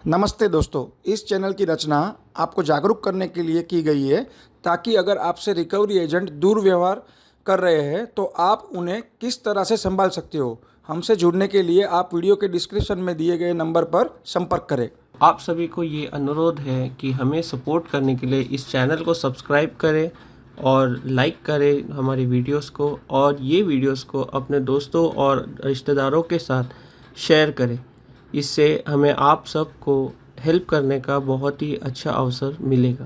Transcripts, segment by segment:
नमस्ते दोस्तों, इस चैनल की रचना आपको जागरूक करने के लिए की गई है ताकि अगर आपसे रिकवरी एजेंट दुर्व्यवहार कर रहे हैं तो आप उन्हें किस तरह से संभाल सकते हो। हमसे जुड़ने के लिए आप वीडियो के डिस्क्रिप्शन में दिए गए नंबर पर संपर्क करें। आप सभी को ये अनुरोध है कि हमें सपोर्ट करने के लिए इस चैनल को सब्सक्राइब करें और लाइक करें हमारी वीडियोस को, और ये वीडियोस को अपने दोस्तों और रिश्तेदारों के साथ शेयर करें। इससे हमें आप सबको हेल्प करने का बहुत ही अच्छा अवसर मिलेगा।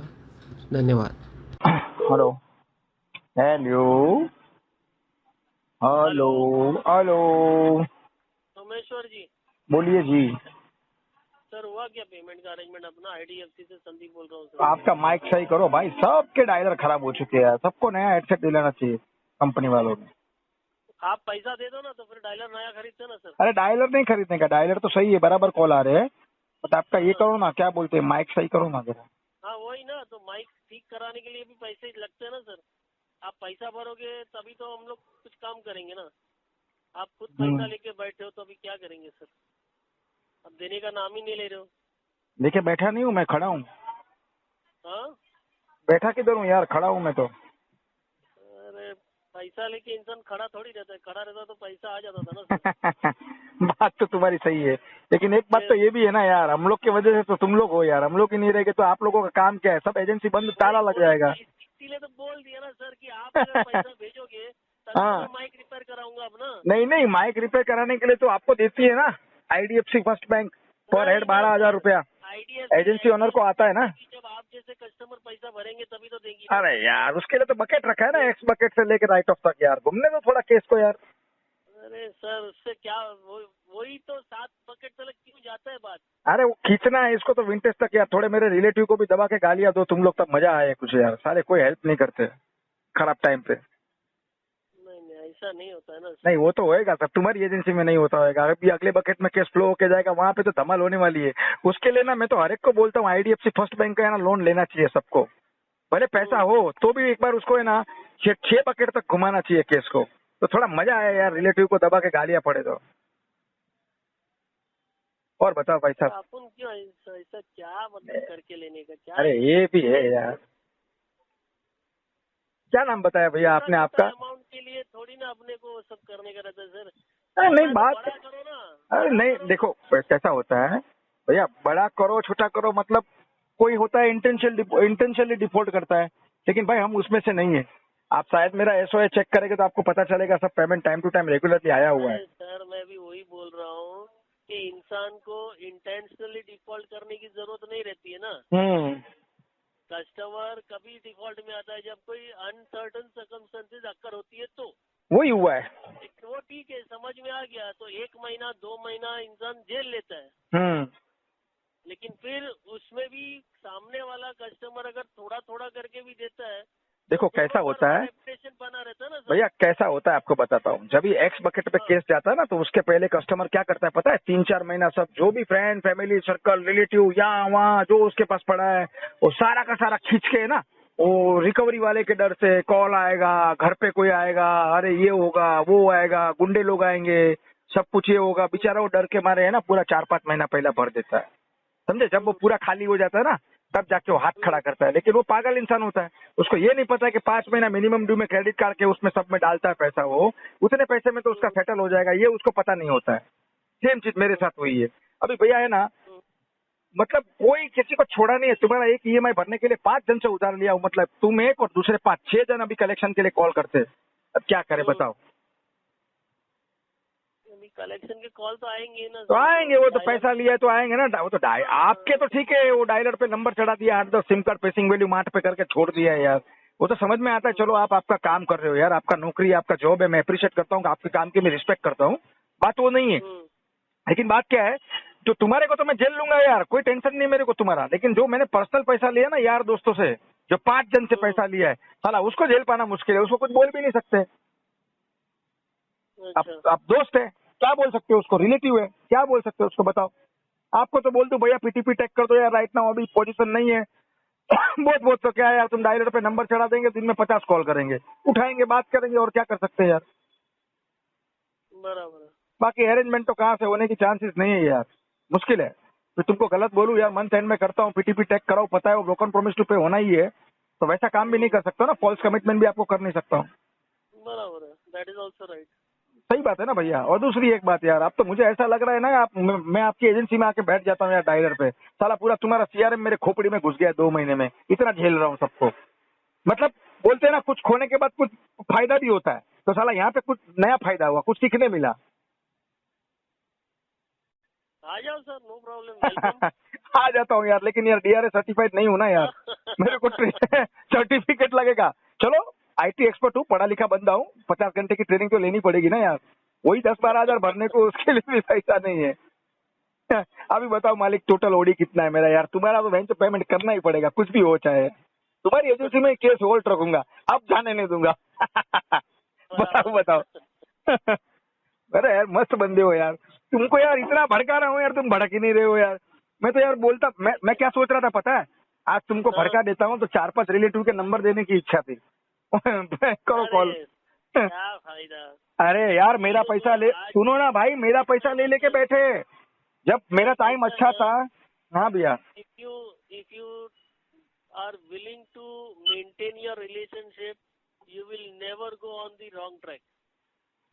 धन्यवाद। Hello hello hello hello. Someshwar ji, बोलिए जी। सर हुआ क्या पेमेंट का अरेंजमेंट? अपना आईडीएफसी से संदीप बोल रहा हूँ सर। आपका माइक सही करो भाई, सबके डायलर खराब हो चुके हैं, सबको नया हेडसेट दिलाना चाहिए कंपनी वालों ने। आप पैसा दे दो ना तो फिर डायलर नया खरीदते ना सर। अरे डायलर नहीं खरीदने का, डायलर तो सही है, बराबर कॉल आ रहे हैं, बट आपका ये हाँ करो ना, क्या बोलते हैं, माइक सही करो ना जरा। हाँ वही ना, तो माइक ठीक कराने के लिए भी पैसे लगते हैं ना सर। आप पैसा भरोगे तभी तो हम लोग कुछ काम करेंगे ना। आप खुद पैसा लेके बैठे हो तो अभी क्या करेंगे सर? अब देने का नाम ही नहीं ले रहे हो। देखिए बैठा नहीं हूँ मैं, खड़ा हूँ। हाँ, बैठा किधर हूँ यार, खड़ा हूँ मैं तो। अरे पैसा लेके इंसान खड़ा थोड़ी रहता है, खड़ा रहता तो पैसा आ जाता था ना सर। बात तो तुम्हारी सही है, लेकिन एक बात तो ये भी है ना यार, हम लोग की वजह से तो तुम लोग हो यार, हम लोग ही नहीं रहेंगे तो आप लोगों का काम क्या है, सब एजेंसी बंद, वही ताला लग बोला जाएगा। तो इसीलिए तो बोल दिया ना सर कि आप अगर पैसा भेजोगे तभी तो मैं हाँ, माइक रिपेयर कराऊंगा अब ना। नहीं नहीं, माइक रिपेयर कराने के लिए तो आपको देती है ना आईडीएफसी फर्स्ट बैंक, पर हेड नहीं ना 12,000 सर, रुपया आईडीएफसी एजेंसी ओनर को आता है ना। देगी जब आप जैसे कस्टमर पैसा भरेंगे तभी तो देगी ना। अरे यार उसके लिए तो बकेट रखा है ना, एक्स बकेट से लेकर राइट ऑफ तक, यार घूमने दो थोड़ा केस को यार। अरे सर उससे क्या वही तो 7 बकेट तक क्यों जाता है बात। अरे वो खींचना है इसको तो विंटेज तक यार, थोड़े मेरे रिलेटिव को भी दबा के गालियां दो तुम लोग, तब मजा आए कुछ यार, सारे कोई हेल्प नहीं करते खराब टाइम पे। नहीं नहीं ऐसा नहीं होता है ना सर। नहीं वो तो होएगा सर, तुम्हारी एजेंसी में नहीं होता होगा, अभी अगले बकेट में केस फ्लो होके जाएगा, वहां पे तो धमाल होने वाली है। उसके लिए ना मैं तो हर एक को बोलता हूँ, आईडीएफसी फर्स्ट बैंक का है ना लोन लेना चाहिए सबको, भले पैसा हो तो भी एक बार उसको है ना 6 बकेट तक घुमाना चाहिए केस को, तो थोड़ा मजा आया यार, रिलेटिव को दबा के गालियां पड़े तो। और बताओ भाई तो साहब। अपन क्यों ऐसा ऐसा क्या मतलब करके लेने का क्या अरे है? ये भी है ये यार, क्या नाम बताया भैया छोटा आपने छोटा आपका? अमाउंट के लिए थोड़ी ना अपने को वो सब करने का रहता है सर। अरे नहीं करना है तो बात, बड़ा करो ना, अरे बड़ा नहीं करो ना। देखो कैसा होता है भैया, बड़ा करो छोटा करो, मतलब कोई होता है इंटेंशनली डिफॉल्ट करता है, लेकिन भाई हम उसमें से नहीं है। आप शायद मेरा एसओए चेक करेंगे तो आपको पता चलेगा, सब payment time to time regularly आया हुआ है। अरे सर मैं भी वही बोल रहा हूँ कि इंसान को इंटेंशनली डिफॉल्ट करने की जरूरत नहीं रहती है ना। हम्म, कस्टमर कभी डिफॉल्ट में आता है जब कोई अनसर्टन सर्कमस्टेंसेज अक्कर होती है तो। वही हुआ है। वो ठीक है, समझ में आ गया, तो 1 महीना 2 महीना इंसान झेल लेता है। हम्म, लेकिन फिर उसमें भी सामने वाला कस्टमर अगर थोड़ा थोड़ा करके भी देता है तो देखो कैसा दोनों होता तरफा है रेपुटेशन बना रहता है ना सर। भैया, कैसा होता है आपको बताता हूँ, जब ये एक्स बकेट पे हाँ केस जाता है ना तो उसके पहले कस्टमर क्या करता है पता है, 3-4 महीना सब जो भी फ्रेंड फैमिली सर्कल रिलेटिव यहाँ वहाँ जो उसके पास पड़ा है वो सारा का सारा खींच के ना, वो रिकवरी वाले के डर से कॉल आएगा, घर पे कोई आएगा, अरे ये होगा वो आएगा, गुंडे लोग आएंगे, सब कुछ ये होगा, बेचारा वो डर के मारे है ना पूरा 4-5 महीना पहला भर देता है, समझे। जब वो पूरा खाली हो जाता है ना तब जाके वो हाथ खड़ा करता है, लेकिन वो पागल इंसान होता है, उसको ये नहीं पता है कि 5 महीना मिनिमम ड्यू में क्रेडिट कार्ड के उसमें सब में डालता है पैसा, वो उतने पैसे में तो उसका सेटल हो जाएगा, ये उसको पता नहीं होता है। सेम चीज मेरे साथ हुई है। अभी भैया है ना, मतलब कोई किसी को छोड़ा नहीं है, तुम्हारा एक ईएमआई भरने के लिए 5 जन से उधार लिया हूं, मतलब तुम एक और दूसरे 5-6 जन अभी कलेक्शन के लिए कॉल करते हैं। अब क्या करे बताओ। अभी कलेक्शन के कॉल तो आएंगे ही ना तो सर, आएंगे, वो तो डायलर पैसा लिया है तो आएंगे ना, वो तो आपके तो ठीक है, वो डायलर पे नंबर चढ़ा दिया, 8-10 SIM card pacing value mart पे करके छोड़ दिया है यार, वो तो समझ में आता है, चलो आप आपका काम कर रहे हो यार, आपका नौकरी आपका जॉब है, मैं अप्रिशिएट करता हूँ, आपके काम की मैं रिस्पेक्ट करता हूँ, बात वो नहीं है। लेकिन बात क्या है, जो तुम्हारे को तो मैं जेल लूंगा यार, कोई टेंशन नहीं मेरे को तुम्हारा, लेकिन जो मैंने पर्सनल पैसा लिया ना यार दोस्तों से, जो 5 जन से पैसा लिया है, साला उसको जेल पाना मुश्किल है, उसको कुछ बोल भी नहीं सकते। अच्छा आप दोस्त है, क्या बोल सकते हो उसको, रिलेटिव है, क्या बोल सकते हो उसको बताओ। आपको तो बोल दो भैया पीटीपी टैग कर दो यार, राइट नाउ अभी पोजीशन नहीं है। बहुत बहुत तो क्या है यार, तुम डायलर पे नंबर चढ़ा देंगे, दिन में 50 कॉल करेंगे, उठाएंगे, बात करेंगे, और क्या कर सकते हैं यार। बराबर है। बाकी अरेंजमेंट तो कहाँ से होने की चांसेस नहीं है यार, मुश्किल है। मैं तुमको गलत बोलूँ यार, मंथ एंड में करता हूँ, पीटीपी टैग कराओ, पता है वो ब्रोकन प्रॉमिस टू पे होना ही है, तो वैसा काम भी नहीं कर सकता ना, फॉल्स कमिटमेंट भी आपको कर नहीं सकता हूँ। बराबर है, दैट इज ऑल्सो राइट। सही बात है ना भैया। और दूसरी एक बात यार, अब तो मुझे ऐसा लग रहा है ना, मैं आपकी एजेंसी में आके बैठ जाता हूँ यार डायलर पे, साला पूरा तुम्हारा सीआरएम मेरे खोपड़ी में घुस गया 2 महीने में, इतना झेल रहा हूँ सबको। मतलब बोलते हैं ना, कुछ खोने के बाद कुछ फायदा भी होता है, तो साला यहाँ पे कुछ नया फायदा हुआ, कुछ सीखने मिला। आ जाओ सर, नो प्रॉब्लम, वेलकम। आ जाता हूँ यार, लेकिन यार डीआरए सर्टिफाइड नहीं हूँ ना यार, मेरे को सर्टिफिकेट लगेगा। चलो आईटी एक्सपर्ट हूँ, पढ़ा लिखा बंदा हूँ, 50 घंटे की ट्रेनिंग तो लेनी पड़ेगी ना यार, वही 10-12 हजार भरने को, उसके लिए भी पैसा नहीं है। अभी बताओ मालिक, टोटल ओडी कितना है मेरा यार? तुम्हारा तो बैंक पेमेंट करना ही पड़ेगा, कुछ भी हो चाहे। तुम्हारी एजेंसी में केस होल्ड रखूंगा, अब जाने नहीं दूंगा। बताओ। अरे यार मस्त बंदे हो यार, तुमको यार इतना भड़का रहा हूँ यार, तुम भड़क ही नहीं रहे हो यार। मैं तो यार बोलता, मैं क्या सोच रहा था पता है, आज तुमको भड़का देता हूँ तो 4-5 रिलेटिव के नंबर देने की इच्छा थी। करो कॉल। क्या फायदा। अरे यार मेरा पैसा ले, सुनो ना भाई, मेरा पैसा ले लेके बैठे जब मेरा टाइम अच्छा था। हाँ भैया। if you are willing to maintain your relationship, you will never go on the wrong track.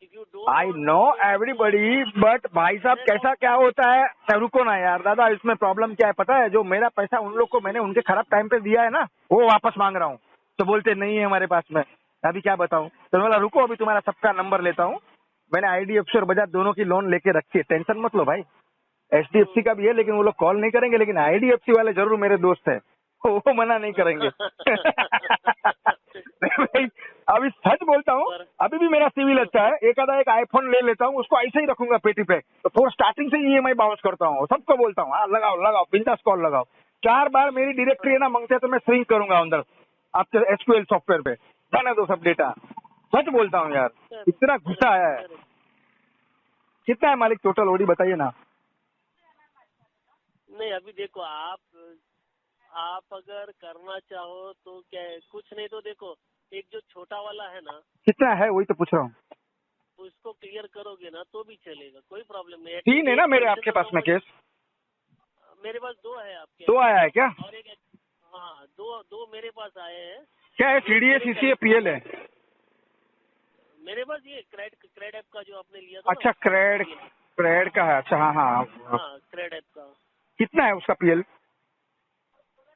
If you don't I want to know maintain everybody, but भाई साहब कैसा क्या होता है, रुको ना यार दादा, इसमें प्रॉब्लम क्या है पता है, जो मेरा पैसा उन लोग को मैंने उनके खराब टाइम पे दिया है ना, वो वापस मांग रहा हूँ, तो बोलते नहीं है हमारे पास में। अभी क्या बताऊँ, तो बोला रुको अभी तुम्हारा सबका नंबर लेता हूँ। मैंने आईडीएफसी और बजाज दोनों की लोन लेके रखी है, टेंशन मत लो भाई। एचडीएफसी का भी है, लेकिन वो लोग कॉल नहीं करेंगे, लेकिन आईडीएफसी वाले जरूर मेरे दोस्त है, वो मना नहीं करेंगे। भाई अभी सच बोलता हूँ, अभी भी मेरा सिविल अच्छा है, एक आईफोन ले लेता हूँ, उसको ऐसे ही रखूंगा पेटी पे, तो पूरा स्टार्टिंग से ईएमआई बाउंस करता हूँ, सबको बोलता हूँ हाँ लगाओ बिंदास कॉल लगाओ। 4 बार मेरी डायरेक्टरी है ना मांगते हैं तो मैं श्रिंक करूंगा अंदर आपके एसक्यूएल सॉफ्टवेयर पे, जाने दो सब डेटा। सच बोलता हूँ यार, इतना गुस्सा है। कितना है मालिक टोटल ओडी बताइए ना। नहीं अभी देखो, आप अगर करना चाहो तो क्या है, कुछ नहीं तो देखो, एक जो छोटा वाला है ना, कितना है वही तो पूछ रहा हूँ। उसको क्लियर करोगे ना तो भी चलेगा, कोई प्रॉब्लम नहीं। 3 है ना मेरे आपके पास में केस? मेरे पास 2 है आपके। 2 आया है क्या? और एक, हाँ, दो मेरे पास आए हैं। क्या है, सीडीए सीसीए पीएल है? मेरे पास ये क्रेड ऐप का जो आपने लिया था। अच्छा क्रेड का है, अच्छा हाँ, क्रेड ऐप का। कितना है उसका पीएल?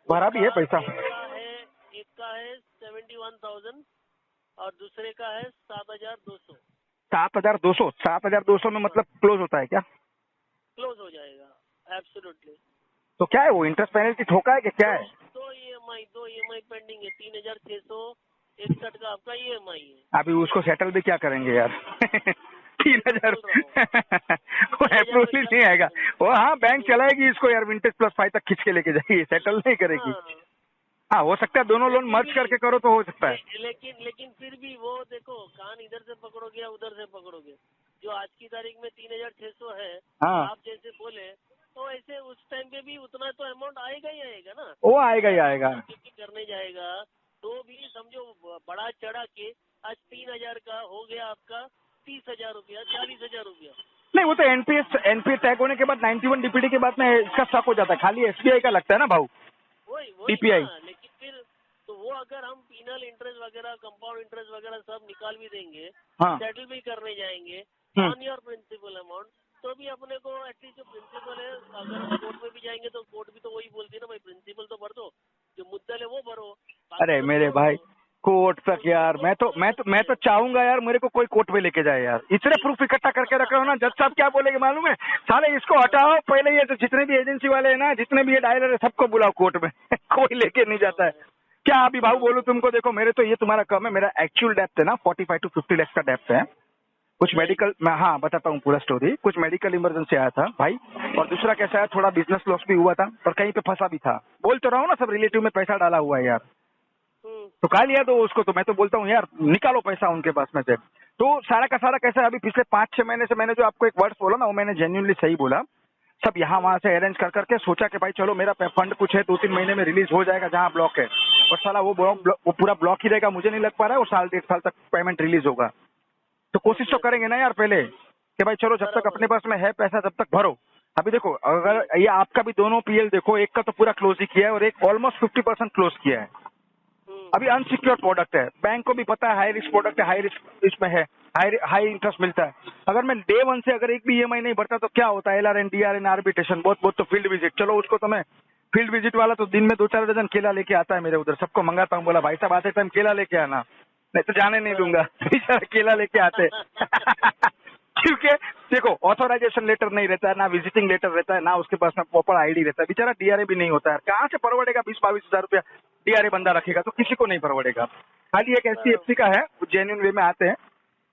भरा भी है पैसा? एक का है 71,000 और दूसरे का है 7,200। 7,200? 7,200 में मतलब क्लोज होता है क्या? क्लोज हो जाएगा एब्सोल्युटली। तो क्या है वो, इंटरेस्ट पेनल्टी ठोका है कि क्या है? दो ईएमआई पेंडिंग है, 3,661 का आपका ईएमआई है। अभी उसको सेटल भी क्या करेंगे यार? 3,000 वो अप्रूवल ही नहीं आएगा वो। हाँ बैंक चलाएगी इसको यार, विंटेज प्लस 5 तक खींच के लेके जाएगी, सेटल नहीं करेगी। हाँ हो सकता है दोनों लोन मर्ज करके करो तो हो सकता है, लेकिन फिर भी वो देखो, कान इधर से पकड़ोगे या उधर से पकड़ोगे। जो आज की तारीख में 3,600 है, हाँ आप जैसे बोले तो ऐसे उस टाइम पे भी उतना तो अमाउंट आएगा ही आएगा ना। वो आएगा ही आएगा। करने जाएगा तो भी समझो बड़ा चढ़ा के आज 3,000 का हो गया आपका 30,000 रुपया, 40,000 रुपया। नहीं वो तो एनपीएस टैग होने के बाद 91 डीपीडी के बाद में इसका स्टॉक हो जाता है, खाली एसबीआई का लगता है ना भाऊ, वही डीपीआई। लेकिन फिर तो वो अगर हम पीनल इंटरेस्ट वगैरह, कंपाउंड इंटरेस्ट वगैरह सब निकाल भी देंगे, सेटल भी करने जाएंगे ऑन योर प्रिंसिपल अमाउंट, तो भी अपने को एटलीस्ट जो प्रिंसिपल है, अगर हम कोर्ट में भी जाएंगे तो कोर्ट भी तो वही बोलती है ना भाई, प्रिंसिपल तो भर दो, जो मुद्दल है वो भरो। अरे मेरे भाई कोर्ट तक यार, मैं तो चाहूंगा यार मेरे को कोई कोर्ट में लेके जाए यार, इतने प्रूफ इकट्ठा करके रख रहा हूँ ना। जज साहब क्या बोलेंगे मालूम है, साले इसको हटाओ पहले, ये जितने भी एजेंसी वाले है ना, जितने भी ये डायलर है, सबको बुलाओ कोर्ट में। कोई लेके नहीं जाता है। क्या अभी भाऊ बोलूं तुमको, देखो मेरे तो ये तुम्हारा कम है, मेरा एक्चुअल डेप्थ है ना 45 to 50 लाख का डेप्थ है। कुछ मेडिकल, मैं हाँ बताता हूँ पूरा स्टोरी, कुछ मेडिकल इमरजेंसी आया था भाई, और दूसरा कैसा है, थोड़ा बिजनेस लॉस भी हुआ था और कहीं पे फंसा भी था। बोल तो रहा हूँ ना, सब रिलेटिव में पैसा डाला हुआ है यार, तो खा लिया तो उसको, तो मैं तो बोलता हूँ यार निकालो पैसा उनके पास में से। तो सारा का सारा कैसा है, अभी पिछले 5-6 महीने से मैंने जो आपको एक वर्ड्स बोला ना, वो मैंने जेन्युइनली सही बोला। सब यहाँ वहां से अरेंज कर करके सोचा कि भाई चलो मेरा फंड कुछ है, 2-3 महीने में रिलीज हो जाएगा जहाँ ब्लॉक है, और साला वो पूरा ब्लॉक ही रहेगा, मुझे नहीं लग पा रहा है, और 1.5 साल तक पेमेंट रिलीज होगा। तो कोशिश तो करेंगे ना यार पहले कि भाई चलो जब तक अपने पास में है पैसा तब तक भरो। अभी देखो, अगर ये आपका भी दोनों पीएल देखो, एक का तो पूरा क्लोज ही किया है और एक ऑलमोस्ट 50% क्लोज किया है। अभी अनसिक्योर प्रोडक्ट है, बैंक को भी पता है हाई रिस्क प्रोडक्ट है, हाई रिस्क इसमें है, हाई इंटरेस्ट मिलता है। अगर मैं डे वन से अगर एक भी ईएमआई नहीं भरता तो क्या होता है, LRN DRN आर्बिट्रेशन, बहुत बहुत तो फील्ड विजिट। चलो उसको तो मैं फील्ड विजिट वाला तो दिन में 2-4 डजन केला लेके आता है मेरे उधर, सबको मंगाता हूँ, बोला भाई साहब आते टाइम केला लेके आना, नहीं तो जाने नहीं दूंगा। बेचारा केला लेके आते क्योंकि देखो ऑथोराइजेशन लेटर नहीं रहता है, ना विजिटिंग लेटर रहता है, ना उसके पास में प्रॉपर आईडी रहता है, बेचारा DRA भी नहीं होता है। कहाँ से परवड़ेगा 20-22 हजार रुपया DRA बंदा रखेगा, तो किसी को नहीं परवड़ेगा। खाली एक SCFC का है, जेन्युइन वे में आते हैं,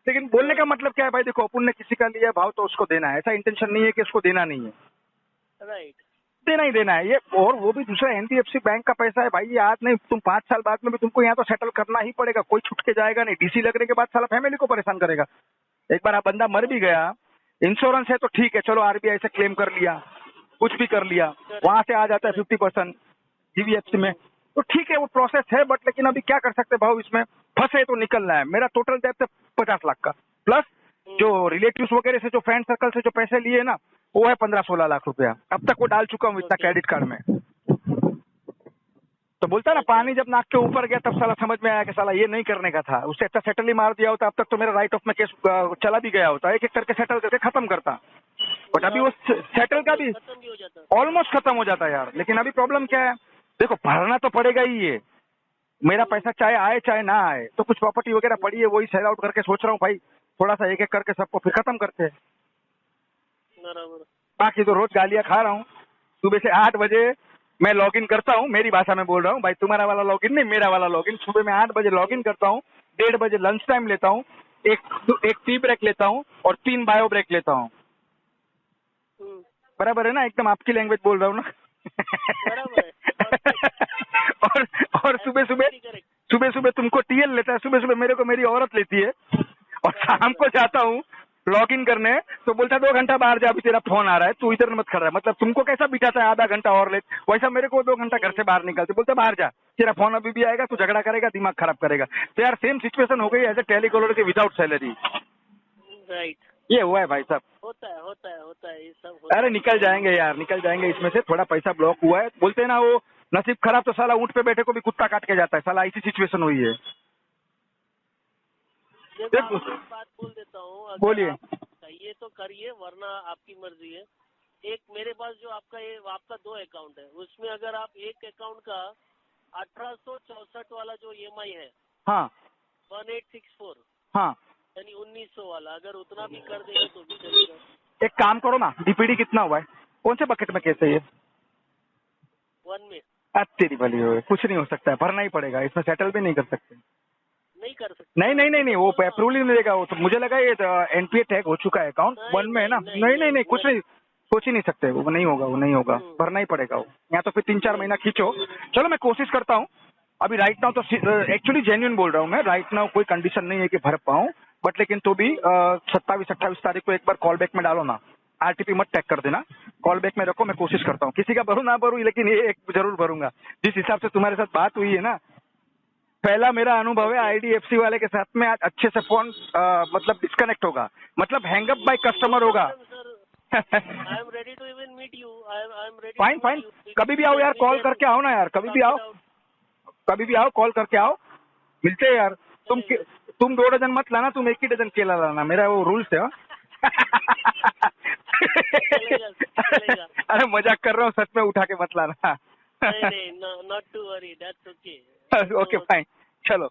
लेकिन बोलने का मतलब क्या है भाई, देखो अपन ने किसी का लिया भाव तो उसको देना है, ऐसा इंटेंशन नहीं है कि उसको देना नहीं है, राइट, देना ही देना है ये। और वो भी दूसरा NBFC बैंक का पैसा है भाई, ये आज नहीं तुम 5 साल बाद में भी तुमको यहाँ तो सेटल करना ही पड़ेगा, कोई छुट के जाएगा नहीं। DC लगने के बाद साला फैमिली को परेशान करेगा। एक बार आप बंदा मर भी गया, इंश्योरेंस है तो ठीक है, चलो RBI से क्लेम कर लिया, कुछ भी कर लिया, वहां से आ जाता है 50% GVFC में, तो ठीक है वो प्रोसेस है। बट लेकिन अभी क्या कर सकते भाव, इसमें फंसे तो निकलना है। मेरा टोटल डेप्थ है 50 लाख का, प्लस जो रिलेटिव्स वगैरह से, जो फ्रेंड सर्कल से जो पैसे लिए ना, वो है 15-16 लाख रुपया। अब तक वो डाल चुका हूँ इतना क्रेडिट कार्ड में। तो बोलता है ना, पानी जब नाक के ऊपर गया तब साला समझ में आया कि साला ये नहीं करने का था, उससे अच्छा सेटल ही मार दिया होता, अब तक तो मेरा राइट ऑफ में केस चला भी गया होता, एक एक करके सेटल करके खत्म करता। बट अभी वो सेटल का भी खत्म भी हो जाता। ऑलमोस्ट खत्म हो जाता है यार। लेकिन अभी प्रॉब्लम क्या है, देखो भरना तो पड़ेगा ही ये, मेरा पैसा चाहे आए चाहे ना आए। तो कुछ प्रॉपर्टी वगैरह पड़ी है, वही सेल आउट करके सोच रहा हूँ भाई, थोड़ा सा एक एक करके सबको फिर खत्म करते हैं। बराबर। बाकी तो रोज गालियां खा रहा हूँ। सुबह से 8 बजे मैं लॉगिन करता हूँ, मेरी भाषा में बोल रहा हूँ भाई, तुम्हारा वाला लॉगिन नहीं, मेरा वाला लॉगिन। सुबह में 8 बजे लॉगिन करता हूँ, 1:30 बजे लंच टाइम लेता हूँ, एक टी ब्रेक लेता हूँ और 3 बायो ब्रेक लेता हूँ। बराबर है ना, एकदम आपकी लैंग्वेज बोल रहा हूँ ना। बराबर है। और सुबह सुबह तुमको TL लेता है, सुबह सुबह मेरे को मेरी औरत लेती है, और शाम को जाता हूँ लॉगिन करने तो बोलता है 2 घंटा बाहर जा, अभी तेरा फोन आ रहा है, तू इधर मत खड़ा है। मतलब तुमको कैसा बिठाता है आधा घंटा और लेट, वैसा मेरे को 2 घंटा घर से बाहर निकलते, बोलते बाहर जा, तेरा फोन अभी भी आएगा, तू झगड़ा करेगा, दिमाग खराब करेगा। तो यार सेम सिचुएशन हो गई एज ए टेलीकॉलर के विदाउट सैलरी। राइट, ये हुआ है भाई साहब। होता है ये सब अरे निकल जाएंगे यार, निकल जाएंगे इसमें से। थोड़ा पैसा ब्लॉक हुआ है, बोलते हैं ना वो नसीब खराब तो साला ऊंट पे बैठे को भी कुत्ता काट के जाता है, साला ऐसी सिचुएशन हुई है। देखो आपको एक बात बोल देता हूँ, बोलिए। ये तो करिए, वरना आपकी मर्जी है। एक मेरे पास जो आपका 2 अकाउंट है, उसमें अगर आप एक अकाउंट का 1864 वाला जो EMI है, हाँ 1864, हाँ, यानी 1900 वाला, अगर उतना भी कर देंगे तो भी चलेगा। एक काम करो ना, DPD कितना हुआ है, कौन से बकेट में कैसे ये 1 में तेरी भली हो, कुछ नहीं हो सकता है, भरना ही पड़ेगा, इसमें सेटल भी नहीं कर सकते। नहीं कर सकते। नहीं, वो अप्रूवल ही नहीं देगा वो तो। मुझे लगा ये NPA टैग हो चुका है अकाउंट 1 में है ना। नहीं, कुछ नहीं, सोच ही नहीं सकते, वो नहीं होगा, भरना ही पड़ेगा वो। या तो फिर 3-4 महीना खींचो। चलो मैं कोशिश करता हूँ। अभी राइट नाउ तो एक्चुअली जेन्युइन बोल रहा हूँ मैं, राइट नाउ कोई कंडीशन नहीं है कि भर पाऊँ, बट लेकिन तो भी 27-28 तारीख को एक बार कॉल बैक में डालो ना, RTP मत टैग कर देना, कॉल बैक में रखो, मैं कोशिश करता हूँ। किसी का भरूँ ना भरूँ, लेकिन ये एक जरूर भरूंगा। जिस हिसाब से तुम्हारे साथ बात हुई है ना, पहला मेरा अनुभव है IDFC वाले के साथ में, आज अच्छे से फोन मतलब डिस्कनेक्ट होगा, मतलब हैंगअप बाय कस्टमर होगा। I am ready to even meet you, I am ready. Fine, कभी भी आओ यार, कॉल करके आओ ना यार, कभी भी आओ, कॉल करके आओ, मिलते हैं यार। तुम 2 डजन मत लाना, तुम 1 ही डजन केला लाना, मेरा वो रूल्स है। चलेगा। अरे मजाक कर रहा हूँ, सच में उठा के मत लाना। नहीं, not to worry, that's okay. Okay fine, चलो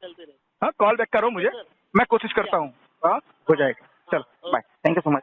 हाँ, कॉल बैक करो मुझे, मैं कोशिश करता हूँ, हाँ हो जाएगा। चलो bye, thank you so much.